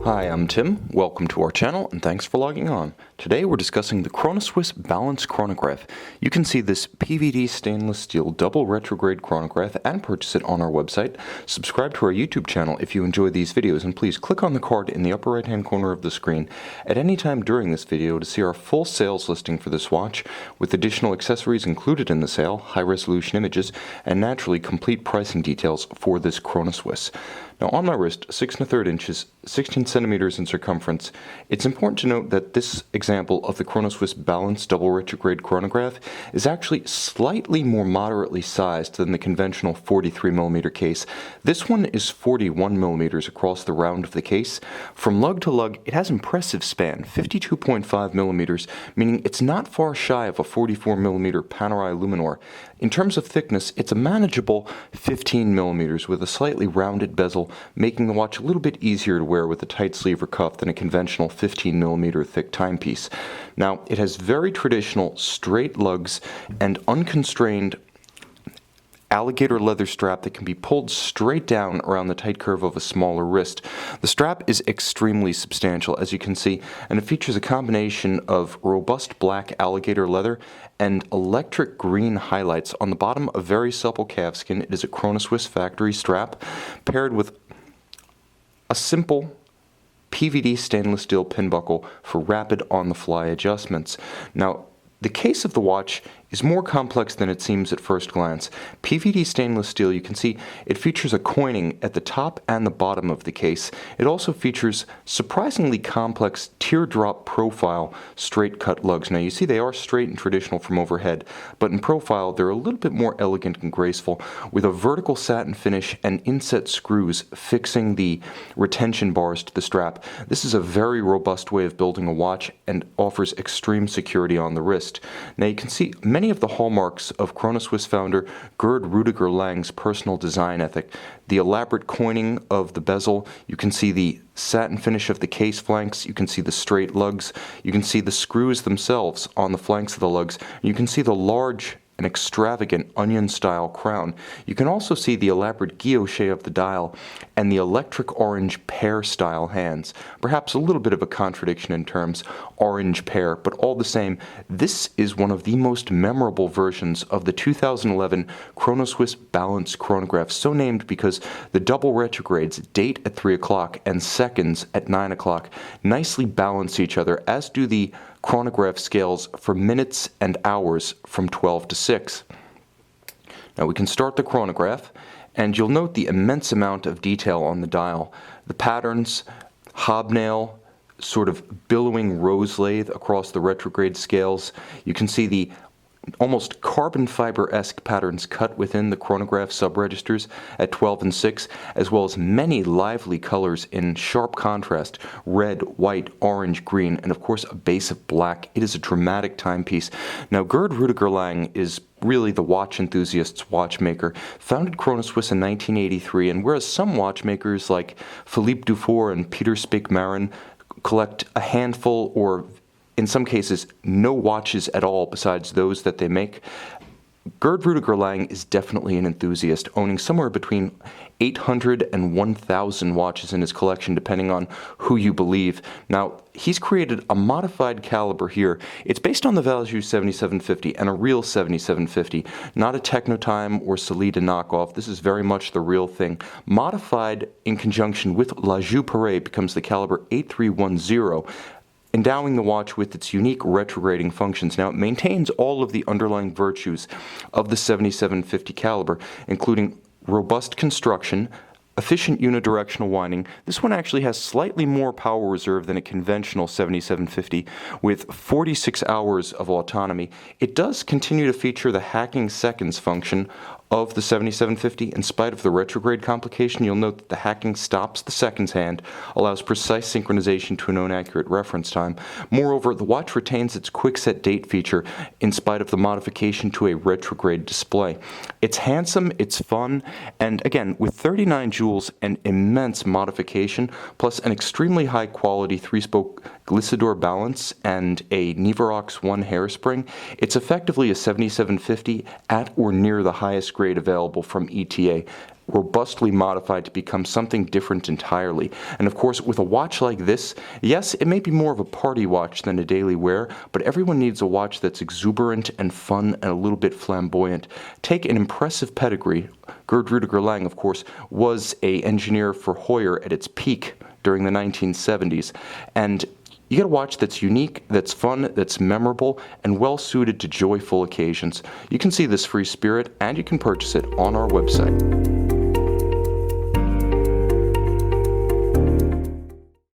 Hi, I'm Tim. Welcome to our channel and thanks for logging on. Today we're discussing the Chronoswiss Balance Chronograph. You can see this PVD stainless steel double retrograde chronograph and purchase it on our website. Subscribe to our YouTube channel if you enjoy these videos, and please click on the card in the upper right hand corner of the screen at any time during this video to see our full sales listing for this watch with additional accessories included in the sale, high resolution images, and naturally complete pricing details for this Chronoswiss. Now on my wrist, 6 1/3 inches, 16 centimeters in circumference, it's important to note that this example of the Chronoswiss Balance Double Retrograde Chronograph is actually slightly more moderately sized than the conventional 43mm case. This one is 41mm across the round of the case. From lug to lug, it has impressive span, 52.5mm, meaning it's not far shy of a 44mm Panerai Luminor. In terms of thickness, it's a manageable 15mm with a slightly rounded bezel, making the watch a little bit easier to wear with a tight sleeve or cuff than a conventional 15mm thick timepiece. Now, it has very traditional straight lugs and unconstrained alligator leather strap that can be pulled straight down around the tight curve of a smaller wrist. The strap is extremely substantial, as you can see, and it features a combination of robust black alligator leather and electric green highlights. On the bottom, a very supple calfskin. It is a Chronoswiss factory strap paired with a simple PVD stainless steel pin buckle for rapid on-the-fly adjustments. Now, the case of the watch is more complex than it seems at first glance. PVD stainless steel, you can see it features a coining at the top and the bottom of the case. It also features surprisingly complex teardrop profile straight cut lugs. Now you see they are straight and traditional from overhead, but in profile they're a little bit more elegant and graceful, with a vertical satin finish and inset screws fixing the retention bars to the strap. This is a very robust way of building a watch and offers extreme security on the wrist. Now you can see many of the hallmarks of Chronoswiss founder Gerd R Lang's personal design ethic. The elaborate coining of the bezel, you can see the satin finish of the case flanks, you can see the straight lugs, you can see the screws themselves on the flanks of the lugs, you can see the large and extravagant onion-style crown. You can also see the elaborate guilloche of the dial and the electric orange pear-style hands. Perhaps a little bit of a contradiction in terms, orange pear, but all the same, this is one of the most memorable versions of the 2011 Chronoswiss Balance Chronograph, so named because the double retrogrades, date at 3 o'clock and seconds at 9 o'clock, nicely balance each other, as do the chronograph scales for minutes and hours from 12 to 6. Now we can start the chronograph, and you'll note the immense amount of detail on the dial. The patterns, hobnail, sort of billowing rose lathe across the retrograde scales. You can see the almost carbon fiber-esque patterns cut within the chronograph subregisters at 12 and 6, as well as many lively colors in sharp contrast: red, white, orange, green, and of course a base of black. It is a dramatic timepiece. Now, Gerd R Lang is really the watch enthusiast's watchmaker. Founded Chronoswiss in 1983, and whereas some watchmakers like Philippe Dufour and Peter Spiek-Marin collect a handful or in some cases no watches at all besides those that they make, Gerd R Lang is definitely an enthusiast, owning somewhere between 800 and 1,000 watches in his collection, depending on who you believe. Now, he's created a modified caliber here. It's based on the Valjoux 7750 and a real 7750, not a Technotime or Solida knockoff. This is very much the real thing. Modified in conjunction with La Joux becomes the caliber 8310, endowing the watch with its unique retrograding functions. Now, it maintains all of the underlying virtues of the 7750 caliber, including robust construction, efficient unidirectional winding. This one actually has slightly more power reserve than a conventional 7750 with 46 hours of autonomy. It does continue to feature the hacking seconds function of the 7750. In spite of the retrograde complication, you'll note that the hacking stops the seconds hand, allows precise synchronization to a known accurate reference time. Moreover, the watch retains its quick-set date feature in spite of the modification to a retrograde display. It's handsome, it's fun, and again, with 39 jewels and immense modification, plus an extremely high-quality 3-spoke Glissador balance and a Nivarox 1 hairspring, it's effectively a 7750 at or near the highest grade available from ETA, robustly modified to become something different entirely. And of course, with a watch like this, yes, it may be more of a party watch than a daily wear, but everyone needs a watch that's exuberant and fun and a little bit flamboyant. Take an impressive pedigree. Gerd R Lang, of course, was an engineer for Heuer at its peak during the 1970s, and you get a watch that's unique, that's fun, that's memorable, and well suited to joyful occasions. You can see this free spirit, and you can purchase it on our website.